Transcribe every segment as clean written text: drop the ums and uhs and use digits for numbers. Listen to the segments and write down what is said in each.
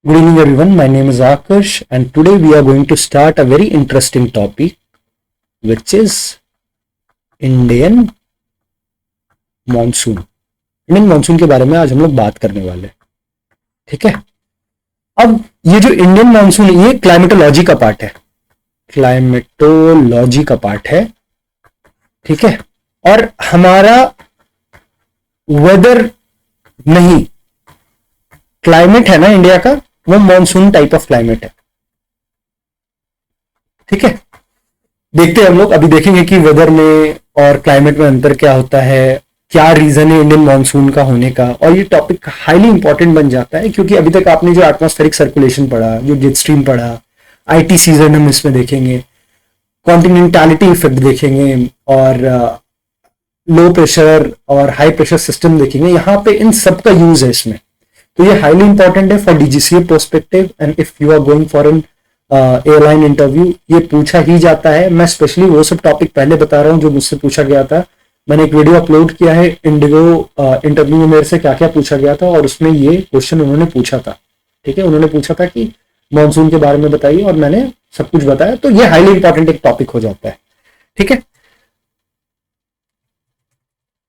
Good evening, everyone. My name is Akash, and today we are going to start a very interesting topic, which is Indian monsoon. Indian monsoon के बारे में आज हम लोग बात करने वाले हैं. ठीक है. अब ये जो इंडियन मानसून ये क्लाइमेटोलॉजी का पार्ट है. क्लाइमेटोलॉजी का पार्ट है. ठीक है. और हमारा वेदर नहीं, क्लाइमेट है ना इंडिया का, वो मानसून टाइप ऑफ क्लाइमेट है. ठीक है. देखते हैं हम लोग, अभी देखेंगे कि वेदर में और क्लाइमेट में अंतर क्या होता है, क्या रीजन है इंडियन मानसून का होने का. और ये टॉपिक हाईली इंपॉर्टेंट बन जाता है क्योंकि अभी तक आपने जो एटमॉस्फेरिक सर्कुलेशन पढ़ा, जो जेट स्ट्रीम पढ़ा, आईटी सीजन हम इसमें देखेंगे, कॉन्टिनेंटैलिटी इफेक्ट देखेंगे और लो प्रेशर और हाई प्रेशर सिस्टम देखेंगे. यहाँ पे इन सब का यूज है इसमें. तो ये हाईली इंपॉर्टेंट है for DGCA perspective. And if you are going for an airline interview, ये पूछा ही जाता है. मैं स्पेशली वो सब टॉपिक पहले बता रहा हूँ जो मुझसे पूछा गया था. मैंने एक वीडियो अपलोड किया है इंडिगो इंटरव्यू में मेरे से क्या क्या पूछा गया था, और उसमें ये क्वेश्चन उन्होंने पूछा था. ठीक है. उन्होंने पूछा था कि मानसून के बारे में बताइए, और मैंने सब कुछ बताया. तो ये हाईली इंपॉर्टेंट एक टॉपिक हो जाता है. ठीक है.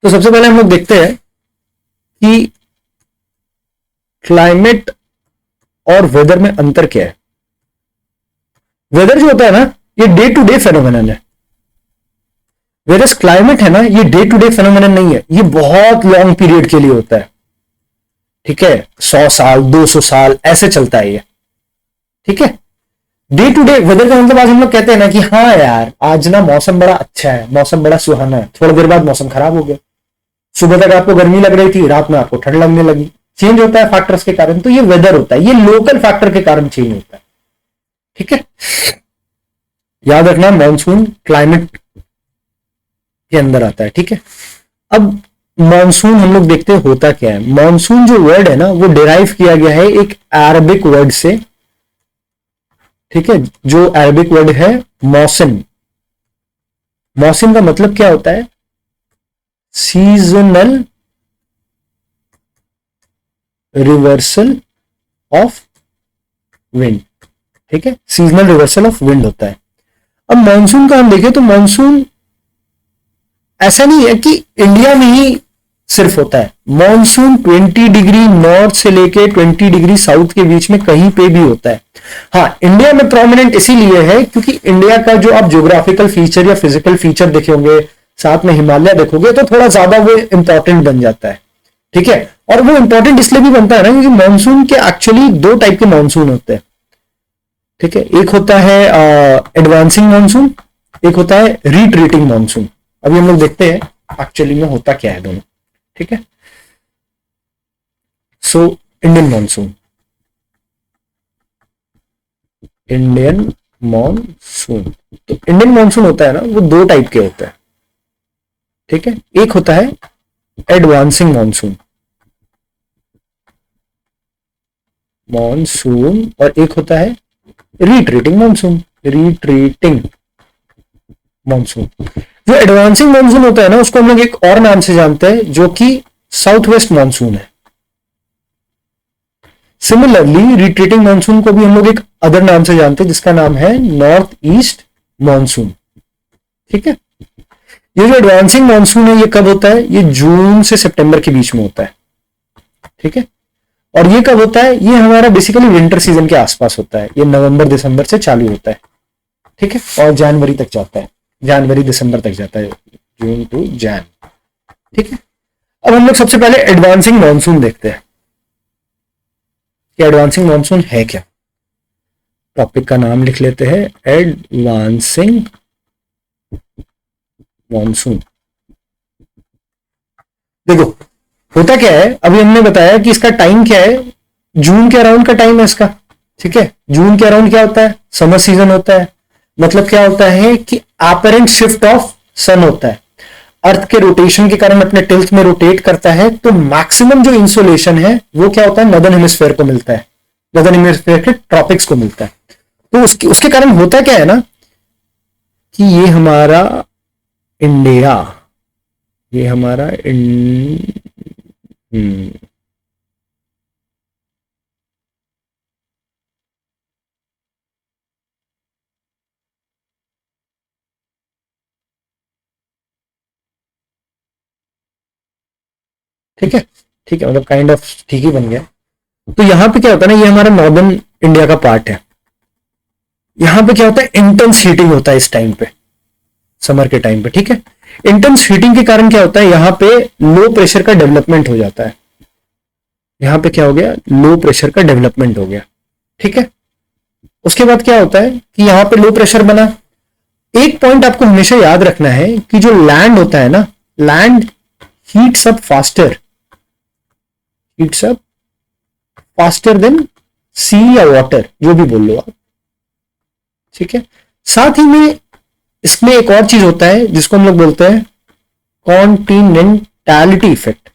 तो सबसे पहले हम लोग देखते हैं कि क्लाइमेट और वेदर में अंतर क्या है. वेदर जो होता है ना, ये डे टू डे फेनोमेनन है. वेरस क्लाइमेट है ना, ये डे टू डे फेनोमेनन नहीं है. ये बहुत लॉन्ग पीरियड के लिए होता है. ठीक है. 100 साल 200 साल ऐसे चलता है ये. ठीक है. डे टू डे वेदर का मतलब आज हम लोग कहते हैं ना कि हाँ यार आज ना मौसम बड़ा अच्छा है, मौसम बड़ा सुहाना है. थोड़ी देर बाद मौसम खराब हो गया. सुबह तक आपको गर्मी लग रही थी, रात में आपको ठंड लगने लगी. चेंज होता है फैक्टर्स के कारण. तो ये वेदर होता है, ये लोकल फैक्टर के कारण चेंज होता है. ठीक है. याद रखना मानसून क्लाइमेट के अंदर आता है. ठीक है. अब मानसून हम लोग देखते हैं होता क्या है. मानसून जो वर्ड है ना, वो डिराइव किया गया है एक अरबिक वर्ड से. ठीक है. जो अरबिक वर्ड है मौसम. मौसम का मतलब क्या होता है? Seasonal reversal of wind. ठीक है. सीजनल रिवर्सल ऑफ विंड होता है. अब मानसून का हम देखें तो मानसून ऐसा नहीं है कि इंडिया में ही सिर्फ होता है. मॉनसून 20 डिग्री नॉर्थ से लेके 20 डिग्री साउथ के बीच में कहीं पे भी होता है. हाँ, इंडिया में प्रोमिनेंट इसीलिए है क्योंकि इंडिया का जो आप ज्योग्राफिकल फीचर या फिजिकल फीचर देखेंगे, साथ में हिमालय देखोगे, तो थोड़ा ज्यादा वो इंपॉर्टेंट बन जाता है. ठीक है. और वो इंपॉर्टेंट इसलिए भी बनता है ना क्योंकि मानसून के एक्चुअली दो टाइप के मानसून होते हैं. ठीक है. एक होता है एडवांसिंग मानसून, एक होता है रिट्रीटिंग मानसून. अभी हम लोग देखते हैं एक्चुअली में होता क्या है दोनों. ठीक है. So Indian monsoon. Indian monsoon, तो इंडियन मानसून होता है ना, वो दो टाइप के होता है. ठीक है. एक होता है एडवांसिंग मानसून मानसून और एक होता है रिट्रीटिंग मानसून. Retreating monsoon. जो एडवांसिंग मानसून होता है ना, उसको हम लोग एक और नाम से जानते हैं जो कि साउथ वेस्ट मानसून है. सिमिलरली रिट्रीटिंग मानसून को भी हम लोग एक अदर नाम से जानते हैं जिसका नाम है नॉर्थ ईस्ट मानसून. ठीक है. ये जो एडवांसिंग मानसून है ये कब होता है? ये जून से सितंबर के बीच में होता है. ठीक है. और ये कब होता है? ये हमारा बेसिकली विंटर सीजन के आसपास होता है. ये नवंबर दिसंबर से चालू होता है. ठीक है. और जनवरी तक जाता है. जनवरी दिसंबर तक जाता है, जून टू जैन. ठीक है. अब हम लोग सबसे पहले एडवांसिंग मानसून देखते हैं कि एडवांसिंग मानसून है क्या. टॉपिक का नाम लिख लेते हैं, एडवांसिंग मानसून. देखो होता क्या है, अभी हमने बताया कि इसका टाइम क्या है. जून के अराउंड का टाइम है इसका. ठीक है. जून के अराउंड क्या होता है? समर सीजन होता है. मतलब क्या होता है कि एपरेंट शिफ्ट ऑफ सन होता है. अर्थ के रोटेशन के कारण अपने टिल्ट में रोटेट करता है, तो मैक्सिमम जो इंसोलेशन है वो क्या होता है? नदर्न हेमिस्फेयर को मिलता है. नदर्न हेमिस्फेयर के ट्रॉपिक्स को मिलता है. तो उसके कारण होता क्या है ना कि ये हमारा इंडिया, ये हमारा ठीक है, ठीक है, मतलब काइंड ऑफ ठीक ही बन गया। तो यहां पे क्या होता है ना, ये हमारा नॉर्दर्न इंडिया का पार्ट है। यहां पे क्या होता है, इंटेंस हीटिंग होता है इस टाइम पे, समर के टाइम पे। ठीक है, इंटेंस हीटिंग के कारण क्या होता है, यहां पे लो प्रेशर का डेवलपमेंट हो जाता है। यहां पे क्या हो गया, लो प्रेशर का डेवलपमेंट हो गया। ठीक है, उसके बाद क्या होता है कि यहां पे लो प्रेशर बना। एक पॉइंट आपको हमेशा याद रखना है कि जो लैंड होता है ना, land heats up faster, heats up faster than sea या वाटर, जो भी बोल लो आप। ठीक है, साथ ही में इसमें एक और चीज होता है जिसको हम लोग बोलते हैं कॉन्टिनेंटैलिटी इफेक्ट।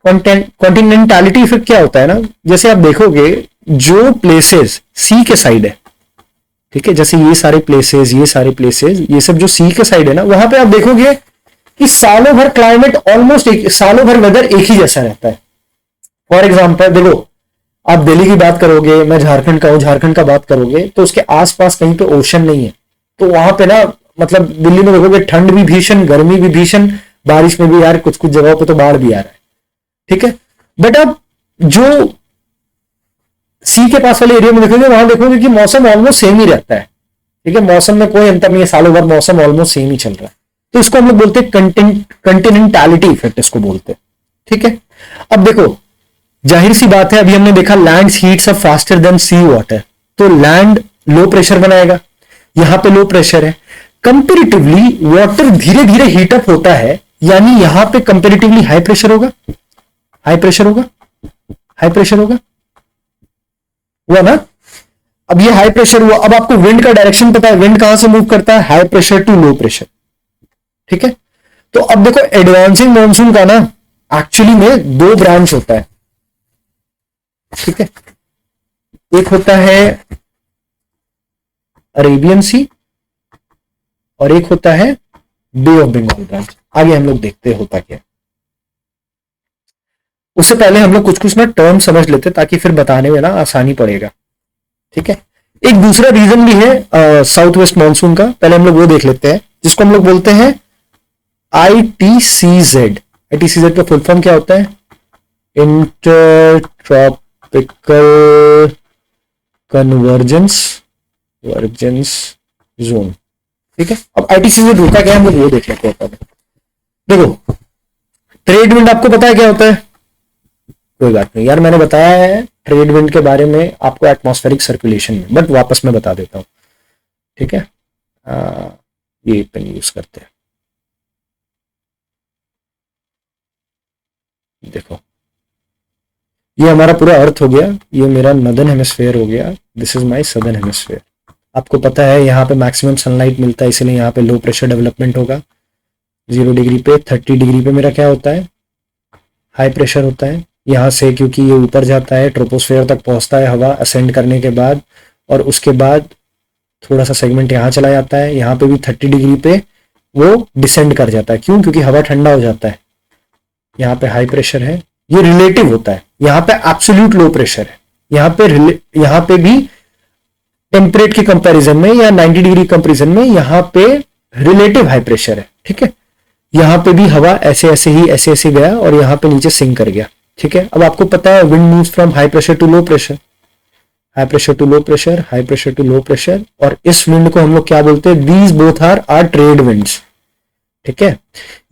कॉन्टिनेंटैलिटी इफेक्ट क्या होता है ना, जैसे आप देखोगे जो प्लेसेस सी के साइड है, ठीक है, जैसे ये सारे प्लेसेस, ये सारे प्लेसेस, ये सब जो सी के साइड है ना, वहां पे आप देखोगे कि सालों भर क्लाइमेट ऑलमोस्ट सालों भर वेदर एक ही जैसा रहता है। फॉर एग्जाम्पल देखो, आप दिल्ली की बात करोगे, मैं झारखंड का हूं, झारखंड का बात करोगे तो उसके आसपास कहीं पे ओशन नहीं है, तो वहां पे ना मतलब दिल्ली में देखोगे ठंड भी भीषण, गर्मी भी भीषण, बारिश में भी यार कुछ कुछ जगहों पे तो बाढ़ भी आ रहा है। ठीक है, बट अब जो सी के पास वाले एरिया में देखोगे, वहां देखोगे कि मौसम ऑलमोस्ट सेम ही रहता है। ठीक है, मौसम में कोई अंतर नहीं है, सालों भर मौसम ऑलमोस्ट सेम ही चल रहा है। तो इसको हम लोग बोलते हैं कंटिनेंटैलिटी इफेक्ट, इसको बोलते हैं। ठीक है, अब देखो जाहिर सी बात है, अभी हमने देखा land heats up faster than sea water, तो लैंड लो प्रेशर बनाएगा, यहां पे लो प्रेशर है। कंपेरेटिवली वाटर धीरे धीरे हीटअप होता है, यानी यहां पे कंपेरेटिवली हाई प्रेशर होगा, हाई प्रेशर होगा, हाई प्रेशर होगा, हुआ ना। अब ये हाई प्रेशर हुआ, अब आपको विंड का डायरेक्शन पता है, विंड कहां से मूव करता है, high pressure to low pressure. ठीक है, तो अब देखो एडवांसिंग मॉनसून का ना एक्चुअली में दो ब्रांच होता है। ठीक है, एक होता है अरेबियन सी और एक होता है बे ऑफ बंगाल ब्रांच। आगे हम लोग देखते हैं होता क्या। उससे पहले हम लोग कुछ कुछ ना टर्म समझ लेते ताकि फिर बताने में ना आसानी पड़ेगा। ठीक है, एक दूसरा रीजन भी है साउथ वेस्ट मानसून का, पहले हम लोग वो देख लेते हैं, जिसको हम लोग बोलते हैं ITCZ। ITCZ का फुल फॉर्म क्या होता है, इंटरट्रॉपिकल कन्वर्जेंस वर्जेंस जोन। ठीक है, अब ITCZ होता क्या है, हम लोग वो देख लेते हैं। देखो ट्रेड विंड आपको पता है क्या होता है, कोई बात नहीं यार, मैंने बताया है ट्रेड विंड के बारे में आपको एटमॉस्फेरिक सर्कुलेशन में, बट वापस मैं बता देता हूं। ठीक है, ये पेन यूज करते हैं। देखो ये हमारा पूरा अर्थ हो गया, ये मेरा नॉर्दर्न हेमिस्फेयर हो गया, this is my southern hemisphere. आपको पता है यहाँ पे मैक्सिमम सनलाइट मिलता है, इसलिए यहाँ पे लो प्रेशर डेवलपमेंट होगा। 0 डिग्री पे 30 डिग्री पे मेरा क्या होता है, हाई प्रेशर होता है। यहाँ से क्योंकि ये ऊपर जाता है, ट्रोपोस्फेयर तक पहुंचता है हवा असेंड करने के बाद, और उसके बाद थोड़ा सा सेगमेंट यहाँ चला जाता है, यहाँ पे भी 30 डिग्री पे वो डिसेंड कर जाता है। क्यों, क्योंकि हवा ठंडा हो जाता है। यहाँ पे हाई प्रेशर है, ये रिलेटिव होता है, यहाँ पे एब्सोल्यूट लो प्रेशर है। यहाँ पे भी टेम्परेट के कंपैरिजन में या 90 डिग्री कंपैरिजन में यहाँ पे रिलेटिव हाई प्रेशर है। ठीक है, यहाँ पे भी हवा ऐसे ऐसे गया और यहाँ पे नीचे सिंक कर गया। ठीक है, अब आपको पता है wind moves from high pressure to low pressure, high pressure to low pressure, high pressure to low pressure, और इस विंड को हम लोग क्या बोलते हैं, these both are trade winds. ठीक है,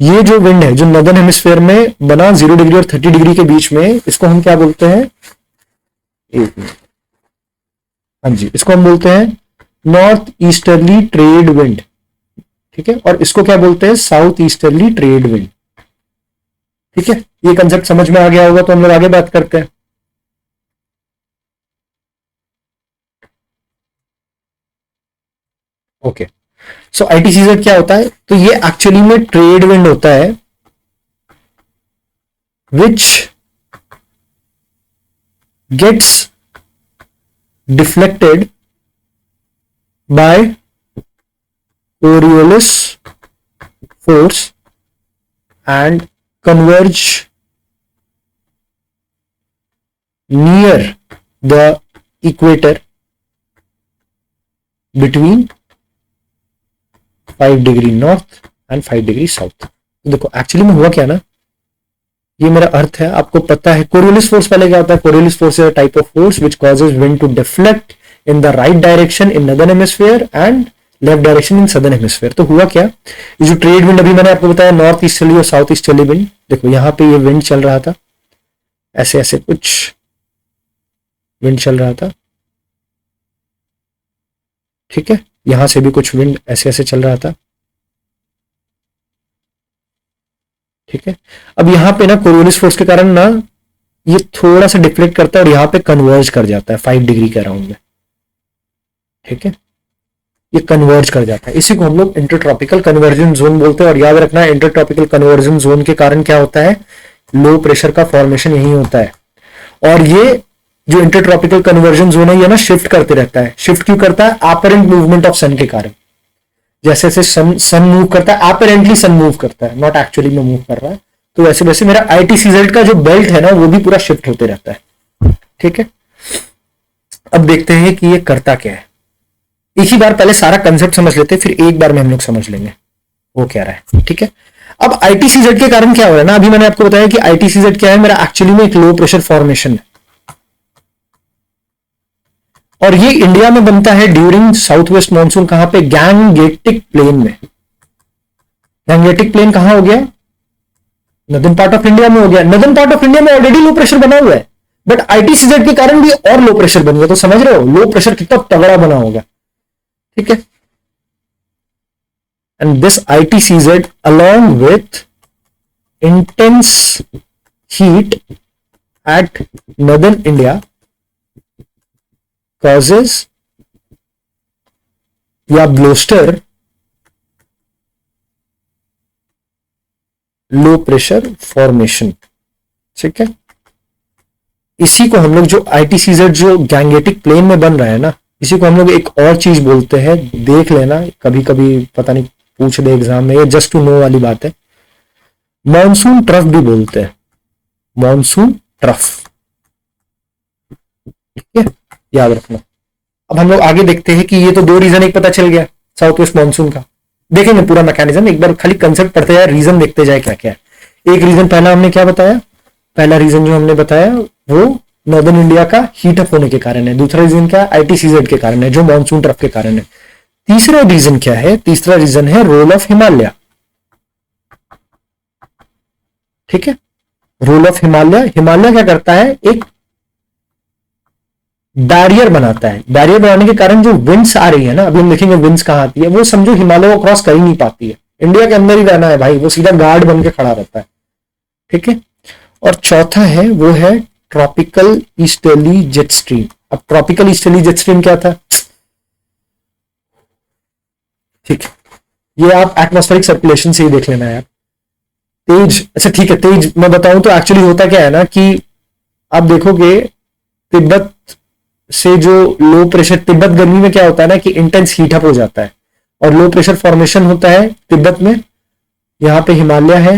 ये जो विंड है जो नॉर्दर्न हेमिस्फेयर में बना 0 डिग्री और 30 डिग्री के बीच में, इसको हम क्या बोलते हैं, एक मिनट, हाँ जी, इसको हम बोलते हैं नॉर्थ ईस्टर्ली ट्रेड विंड। ठीक है, और इसको क्या बोलते हैं, साउथ ईस्टर्ली ट्रेड विंड। ठीक है, ये कंसेप्ट समझ में आ गया होगा, तो हम लोग आगे बात करते हैं। ओके, सो ITCZ क्या होता है, तो ये एक्चुअली में ट्रेड विंड होता है which gets deflected by Coriolis force and converge near the equator between 5 degree north and 5 degree south. देखो एक्चुअली में हुआ क्या ना, ये मेरा अर्थ है, आपको पता है कोरियोलिस फोर्स पहले क्या होता है। Coriolis force is a type of force which causes wind to deflect in the right direction in northern hemisphere and left direction in southern hemisphere. तो हुआ क्या, ये जो ट्रेड विंड अभी मैंने आपको बताया नॉर्थ ईस्टर्ली और साउथ ईस्टर्ली विंड, देखो यहां पे ये विंड चल रहा था, ऐसे ऐसे कुछ विंड चल रहा था, ठीक है, यहां से भी कुछ विंड ऐसे ऐसे चल रहा था, ठीक है। अब यहां पे ना कोरियोलिस फोर्स के कारण ना ये थोड़ा सा डिफ्लेक्ट करता है और यहां पे कन्वर्ज कर जाता है 5 डिग्री के अराउंड में, ठीक है, ये कन्वर्ज कर जाता है। इसी को हम लोग इंटरट्रॉपिकल कन्वर्जन जोन बोलते हैं। और याद रखना इंटरट्रॉपिकल कन्वर्जन जोन के कारण क्या होता है, लो प्रेशर का फॉर्मेशन यही होता है। और ये जो इंटरट्रॉपिकल कन्वर्जन जोन है ये ना शिफ्ट करते रहता है। शिफ्ट क्यों करता है, अपरेंट मूवमेंट ऑफ सन के कारण। जैसे जैसे सन मूव करता है, अपरेंटली सन मूव करता है, नॉट एक्चुअली में मूव कर रहा है, तो वैसे वैसे मेरा आईटीसीजेड का जो बेल्ट है ना वो भी पूरा शिफ्ट होते रहता है, ठीक है। अब देखते हैं कि ये करता क्या है। एक ही बार पहले सारा कंसेप्ट समझ लेते हैं, फिर एक बार में हम लोग समझ लेंगे वो क्या रहा है, ठीक है। अब आईटीसीजेड के कारण क्या हो रहा है ना, अभी मैंने आपको बताया कि आईटीसीजेड क्या है, मेरा एक्चुअली में एक लो प्रेशर फॉर्मेशन है और ये इंडिया में बनता है ड्यूरिंग साउथ वेस्ट मानसून। कहां पे, गैंगेटिक प्लेन में। गैंगेटिक प्लेन कहां हो गया, नॉर्दर्न पार्ट ऑफ इंडिया में हो गया। नॉर्दर्न पार्ट ऑफ इंडिया में ऑलरेडी लो प्रेशर बना हुआ है, बट आईटीसीजेड के कारण भी और लो प्रेशर बन गया। तो समझ रहे हो लो प्रेशर कितना तगड़ा बना होगा, ठीक है। And this ITCZ along with intense heat at northern India causes या ब्लोस्टर लो प्रेशर फॉर्मेशन, ठीक है। इसी को हम लोग जो आईटीसीजेड जो गैंगेटिक प्लेन में बन रहा है ना, इसी को हम लोग एक और चीज बोलते हैं, देख लेना कभी कभी, पता नहीं पूछ दे एग्जाम में, ये जस्ट टू नो वाली बात है। मॉनसून ट्रफ भी बोलते हैं, मॉनसून ट्रफ, ठीक है, याद रखना। अब हम लोग आगे देखते हैं कि ये तो 2 रीजन एक पता चल गया साउथ वेस्ट मानसून का। देखेंगे पूरा मैकेनिज्म, एक बार खाली कंसेप्ट पढ़ते जाए, रीजन देखते जाए क्या क्या है। एक रीजन पहला हमने क्या बताया, पहला रीजन जो हमने बताया वो नॉर्दर्न इंडिया का हीट अप होने के कारण है। दूसरा रीजन क्या है, आईटीसीजेड के कारण है, जो मानसून ट्रफ के कारण है। तीसरा रीजन क्या है, तीसरा रीजन है रोल ऑफ हिमालय, ठीक है। रोल ऑफ हिमालय, हिमालय क्या करता है, एक बैरियर बनाता है। बैरियर बनाने के कारण जो विंड्स आ रही है ना, अभी हम देखेंगे विंड्स कहां आती है, वो समझो हिमालय को क्रॉस कर ही नहीं पाती है। इंडिया के अंदर ही रहना है भाई, वो सीधा गार्ड बन के खड़ा रहता है, ठीक है। और चौथा है वो है ट्रॉपिकल ईस्टर्ली जेट स्ट्रीम। अब ट्रॉपिकल ईस्टर्ली जेट स्ट्रीम क्या था, ठीक है, ये आप एटमॉस्फेरिक सर्कुलेशन से ही देख लेना है यार। तेज, अच्छा ठीक है, तेज मैं बताऊं तो एक्चुअली होता क्या है ना कि आप देखोगे तिब्बत से जो लो प्रेशर, तिब्बत गर्मी में क्या होता है ना कि इंटेंस हीट अप हो जाता है और लो प्रेशर फॉर्मेशन होता है तिब्बत में। यहाँ पे हिमालय है,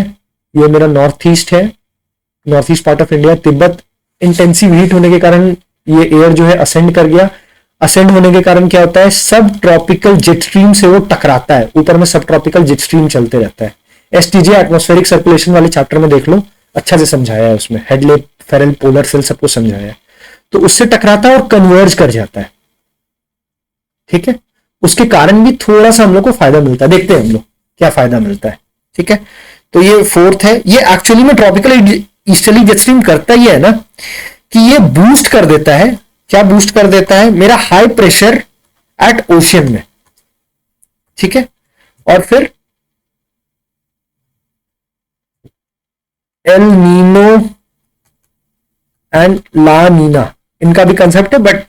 ये मेरा नॉर्थ ईस्ट है, north east part of India. Tibet intensive heat होने के कारण ये एयर जो है असेंड कर गया। असेंड होने के कारण क्या होता है, सब ट्रॉपिकल जेट स्ट्रीम से वो टकराता है, ऊपर में सब ट्रॉपिकल जेट स्ट्रीम चलते रहता है। एसटीजे एटमॉस्फेरिक सर्कुलेशन वाले चैप्टर में देख लो, अच्छा से समझाया है उसमें, हेडले, फेरल, पोलर सेल सबको समझाया है। तो उससे टकराता है और कन्वर्ज कर जाता है, ठीक है। उसके कारण भी थोड़ा सा हम लोग को फायदा मिलता है, देखते हैं हम लोग क्या फायदा मिलता है, ठीक है। तो ये फोर्थ है। ये एक्चुअली में ट्रॉपिकल ईस्टर्ली जेट स्ट्रीम करता ही है ना कि ये बूस्ट कर देता है, क्या बूस्ट कर देता है, मेरा हाई प्रेशर एट ओशियन में, ठीक है। और फिर एल नीनो एंड ला नीना, इनका भी कंसेप्ट है, बट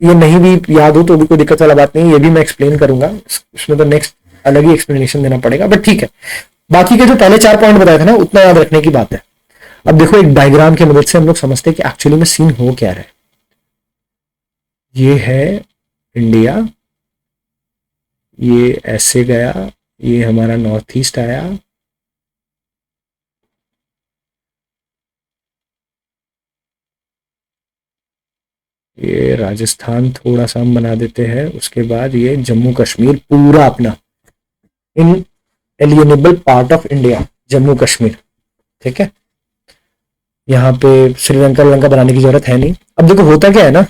ये नहीं भी याद हो तो भी कोई दिक्कत वाला बात नहीं, ये भी मैं एक्सप्लेन करूंगा, इसमें तो नेक्स्ट अलग ही एक्सप्लेनेशन देना पड़ेगा, बट ठीक है। बाकी के जो पहले 4 पॉइंट बताए थे ना, उतना याद रखने की बात है। अब देखो एक डायग्राम की मदद से हम लोग समझते हैं कि एक्चुअली में सीन हो क्या रहा है। ये है इंडिया, ये ऐसे गया, ये हमारा नॉर्थ ईस्ट आया, ये राजस्थान थोड़ा सा हम बना देते हैं, उसके बाद ये जम्मू कश्मीर पूरा अपना inalienable part of India, Jammu Kashmir, ठीक है। यहाँ पे श्रीलंका लंका बनाने की जरूरत है नहीं। अब देखो होता क्या है ना,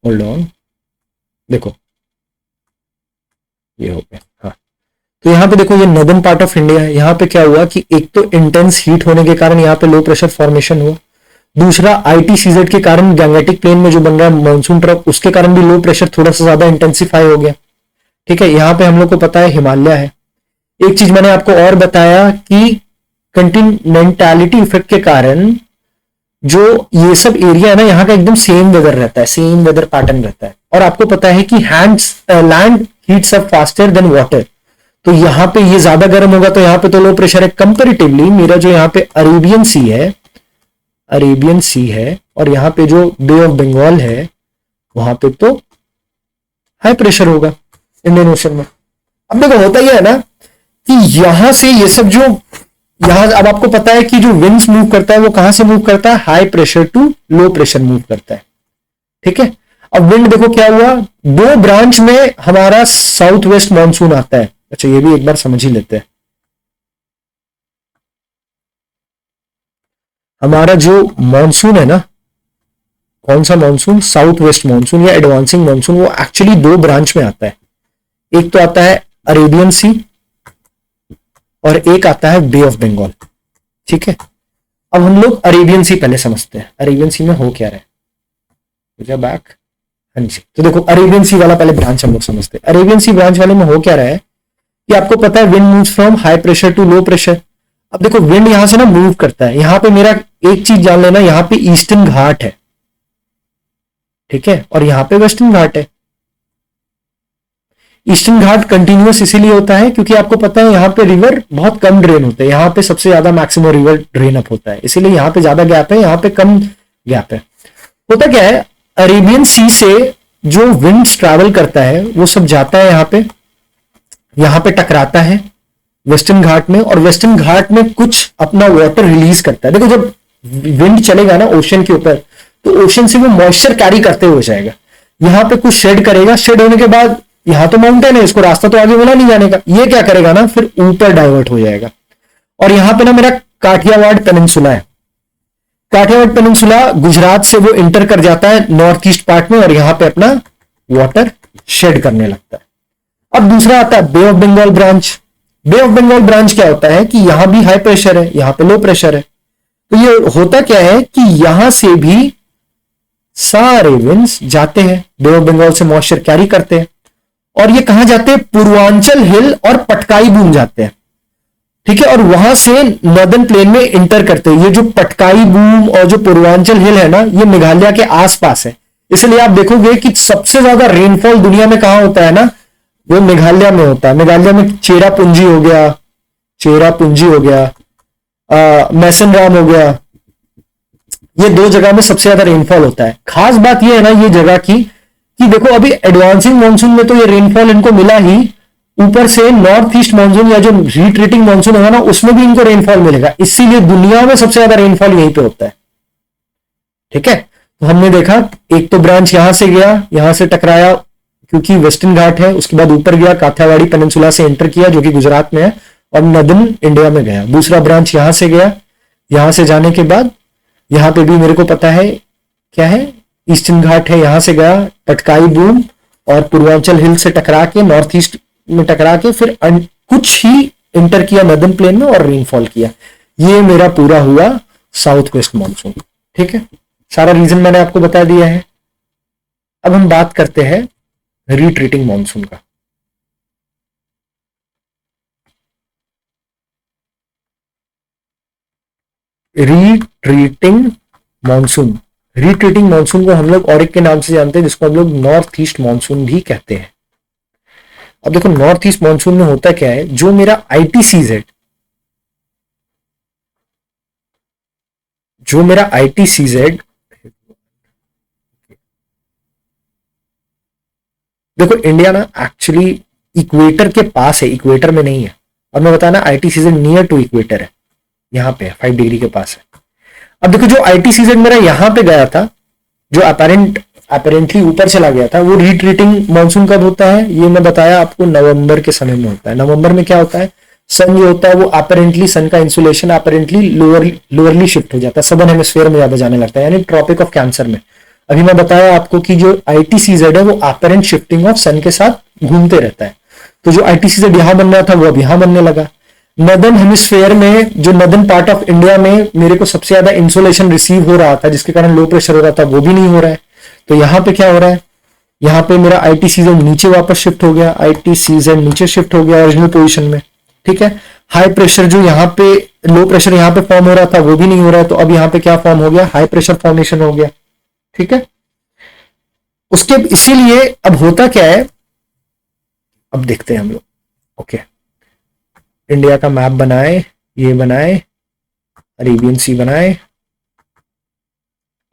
होल्ड ऑन, देखो ये हो गया। हाँ, तो यहाँ पे देखो ये नॉर्दर्न पार्ट ऑफ इंडिया है। यहाँ पे क्या हुआ कि एक तो इंटेंस हीट होने के कारण यहाँ पे लो प्रेशर फॉर्मेशन हुआ, दूसरा आईटीसीजेड के कारण गैंगेटिक प्लेन में जो बन रहा है मानसून ट्रफ, उसके कारण भी लो प्रेशर थोड़ा सा ज्यादा इंटेंसिफाई हो गया। ठीक है, यहाँ पे हम लोग को पता है हिमालय है। एक चीज मैंने आपको और बताया कि कंटिनेंटैलिटी इफेक्ट के कारण जो ये सब एरिया है ना, यहाँ का एकदम सेम वेदर रहता है, सेम वेदर पैटर्न रहता है। और आपको पता है कि land heats up faster then water, तो यहाँ पे ये ज्यादा गर्म होगा, तो यहाँ पे तो लो प्रेशर है। कंपेरेटिवली मेरा जो यहाँ पे अरेबियन सी है, अरेबियन सी है, और यहाँ पे जो बे ऑफ बंगाल है, वहां पे तो हाई प्रेशर होगा इंडियन ओशन में। अब देखो होता यह है ना कि यहां से ये सब जो यहां, अब आपको पता है कि जो विंड्स मूव करता है वो कहां से मूव करता है, high pressure to low pressure move करता है। ठीक है, अब विंड देखो क्या हुआ, दो ब्रांच में हमारा साउथ वेस्ट मानसून आता है। अच्छा, ये भी एक बार समझ ही लेते हैं। हमारा जो मानसून है ना, कौन सा मानसून, साउथ वेस्ट मानसून या एडवांसिंग मानसून, वो एक्चुअली दो ब्रांच में आता है। एक तो आता है अरेबियन सी और एक आता है बे ऑफ बंगाल। ठीक है, अब हम लोग अरेबियन सी पहले समझते हैं, अरेबियन सी में हो क्या रहा है बैक। हाँ जी, तो देखो अरेबियन सी वाला पहले ब्रांच हम लोग समझते हैं। अरेबियन सी ब्रांच वाले में हो क्या रहा है कि आपको पता है wind moves from high pressure to low pressure. अब देखो विंड यहां से ना मूव करता है, यहां पे मेरा एक चीज जान लेना, यहां पे ईस्टर्न घाट है। ठीक है, और यहां पे वेस्टर्न घाट है। ईस्टर्न घाट कंटिन्यूअस इसीलिए होता है क्योंकि आपको पता है यहाँ पे रिवर बहुत कम ड्रेन होते हैं, यहाँ पे सबसे ज्यादा मैक्सिमम रिवर ड्रेन अप होता है, इसीलिए यहाँ पे ज्यादा गैप है, यहाँ पे कम गैप है। होता क्या है, अरेबियन सी से जो विंड्स ट्रैवल करता है वो सब जाता है यहाँ पे टकराता है वेस्टर्न घाट में, और वेस्टर्न घाट में कुछ अपना वाटर रिलीज करता है। देखो जब विंड चलेगा ना ओशन के ऊपर, तो ओशन से वो मॉइस्चर कैरी करते हुए जाएगा, यहाँ पे कुछ शेड करेगा, शेड होने के बाद यहां तो माउंटेन है, इसको रास्ता तो आगे मिला नहीं जाने का, ये क्या करेगा ना फिर ऊपर डाइवर्ट हो जाएगा। और यहां पे ना मेरा काठियावाड़ पेनिनसुला है, काठियावाड़ पेनिनसुला गुजरात से वो इंटर कर जाता है नॉर्थ ईस्ट पार्ट में, और यहां पे अपना वाटर शेड करने लगता है। अब दूसरा आता है Bay of Bengal branch. Bay of Bengal branch क्या होता है कि यहां भी हाई प्रेशर है, यहां पे लो प्रेशर है, तो ये होता क्या है कि यहां से भी सारे विंड्स जाते हैं, बे ऑफ बंगाल से मॉइस्चर कैरी करते हैं, और ये कहां जाते हैं, पूर्वांचल हिल और पटकाई बूम जाते हैं। ठीक है, और वहां से नॉर्दर्न प्लेन में इंटर करते हैं। ये जो पटकाई बूम और जो पूर्वांचल हिल है ना, ये मेघालय के आसपास है, इसलिए आप देखोगे कि सबसे ज्यादा रेनफॉल दुनिया में कहां होता है ना, वो मेघालय में होता है। मेघालय में चेरापूंजी हो गया, चेरापूंजी हो गया, मैसनराम हो गया, ये दो जगह में सबसे ज्यादा रेनफॉल होता है। खास बात यह है ना ये जगह की कि देखो अभी एडवांसिंग मानसून में तो ये रेनफॉल इनको मिला ही, ऊपर से नॉर्थ ईस्ट मानसून या जो रिट्रीटिंग मानसून होगा ना, उसमें भी इनको रेनफॉल मिलेगा, इसीलिए दुनिया में सबसे ज्यादा रेनफॉल यहीं पे होता है। ठीक है, तो हमने देखा एक तो ब्रांच यहां से गया, यहां से टकराया क्योंकि वेस्टर्न घाट है, उसके बाद ऊपर गया काठियावाड़ी पेनिनसुला से एंटर किया जो कि गुजरात में है, और नॉर्दर्न इंडिया में गया। दूसरा ब्रांच यहां से गया, यहां से जाने के बाद यहां पे भी मेरे को पता है क्या है, ईस्टर्न घाट है, यहां से गया पटकाई बूम और पूर्वांचल हिल से टकरा के नॉर्थ ईस्ट में टकरा के फिर कुछ ही इंटर किया नॉर्दर्न प्लेन में और रेनफॉल किया। ये मेरा पूरा हुआ साउथ वेस्ट मानसून। ठीक है, सारा रीजन मैंने आपको बता दिया है। अब हम बात करते हैं रिट्रीटिंग मानसून का। रिट्रीटिंग मानसून, रिट्रीटिंग मानसून को हम लोग और एक के नाम से जानते हैं जिसको हम लोग नॉर्थ ईस्ट मानसून भी कहते हैं। अब देखो नॉर्थ ईस्ट मानसून में होता क्या है, जो मेरा आईटीसीजेड, जो मेरा आईटीसीजेड, देखो इंडिया ना एक्चुअली इक्वेटर के पास है, इक्वेटर में नहीं है, और मैं बताना आईटीसीजेड नियर टू इक्वेटर है, यहां पे 5 डिग्री के पास है। अब देखो जो आईटीसीजेड मेरा यहां पे गया था, जो अपेरेंटली ऊपर चला गया था, वो रिट्रीटिंग मानसून कब होता है, ये मैं बताया आपको नवंबर के समय में होता है। नवंबर में क्या होता है, सन जो होता है वो अपेरेंटली, सन का इंसुलेशन अपेरेंटली लोअरली शिफ्ट हो जाता है, सदर्न हेमिस्फीयर में ज्यादा जाने लगता है, यानी ट्रॉपिक ऑफ कैंसर में। अभी मैं बताया आपको कि जो ITCZ है वो अपेरेंट शिफ्टिंग ऑफ सन के साथ घूमते रहता है। तो जो ITCZ यहां बन रहा था वो अब यहां बनने लगा। नदर्न हेमिस्फीयर में, जो नदर्न पार्ट ऑफ इंडिया में मेरे को सबसे ज्यादा इंसुलेशन रिसीव हो रहा था, जिसके कारण लो प्रेशर हो रहा था, वो भी नहीं हो रहा है। तो यहां पे क्या हो रहा है, यहां पे मेरा ITCZ नीचे वापस शिफ्ट हो गया, ITCZ नीचे शिफ्ट हो गया ओरिजिनल पोजीशन में, ठीक है। हाई प्रेशर जो यहाँ पे, लो प्रेशर यहाँ पे फॉर्म हो रहा था वो भी नहीं हो रहा है, तो अब यहाँ पे क्या फॉर्म हो गया, हाई प्रेशर फॉर्मेशन हो गया, ठीक है। उसके इसीलिए अब होता क्या है, अब देखते हैं हम लोग। ओके, इंडिया का मैप बनाए, ये बनाए, अरेबियन सी बनाए,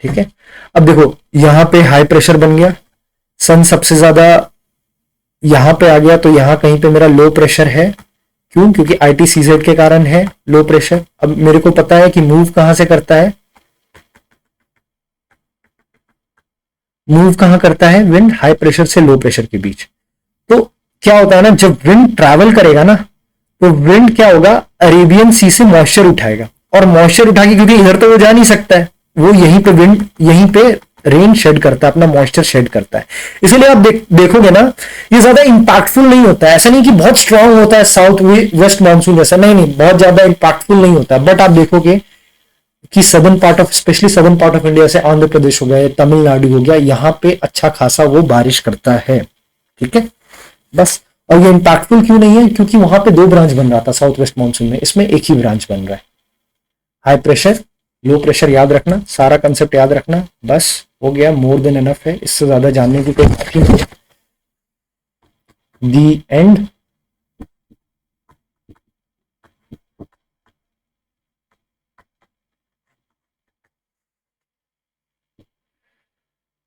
ठीक है। अब देखो यहां पे हाई प्रेशर बन गया, सन सबसे ज्यादा यहां पे आ गया, तो यहां कहीं पे मेरा लो प्रेशर है। क्यों? क्योंकि ITCZ के कारण है लो प्रेशर। अब मेरे को पता है कि मूव कहां से करता है, मूव कहां करता है, विंड हाई प्रेशर से लो प्रेशर के बीच। तो क्या होता है ना, जब विंड ट्रैवल करेगा ना, तो विंड क्या होगा, अरेबियन सी से मॉइस्चर उठाएगा, और मॉइस्चर उठा के, क्योंकि इधर तो वो जा नहीं सकता है, वो यहीं पे विंड, यहीं पे रेन शेड करता है, अपना मॉइस्चर शेड करता है। इसीलिए आप देखोगे ना, ये ज्यादा इंपैक्टफुल नहीं होता है। ऐसा नहीं कि बहुत स्ट्रांग होता है साउथ वेस्ट मानसून जैसा, नहीं नहीं, बहुत ज्यादा इंपैक्टफुल नहीं होता है। बट आप देखोगे कि southern part of, specially southern part of India से आंध्र प्रदेश हो गया, तमिलनाडु हो गया, यहाँ पे अच्छा खासा वो बारिश करता है, ठीक है बस। और ये इंपैक्टफुल क्यों नहीं है, क्योंकि वहां पे दो ब्रांच बन रहा था साउथ वेस्ट मानसून में, इसमें एक ही ब्रांच बन रहा है। हाई प्रेशर लो प्रेशर याद रखना, सारा कंसेप्ट याद रखना, बस हो गया, मोर देन एनफ है, इससे ज्यादा जानने की कोई बात ही नहीं है। दी एंड।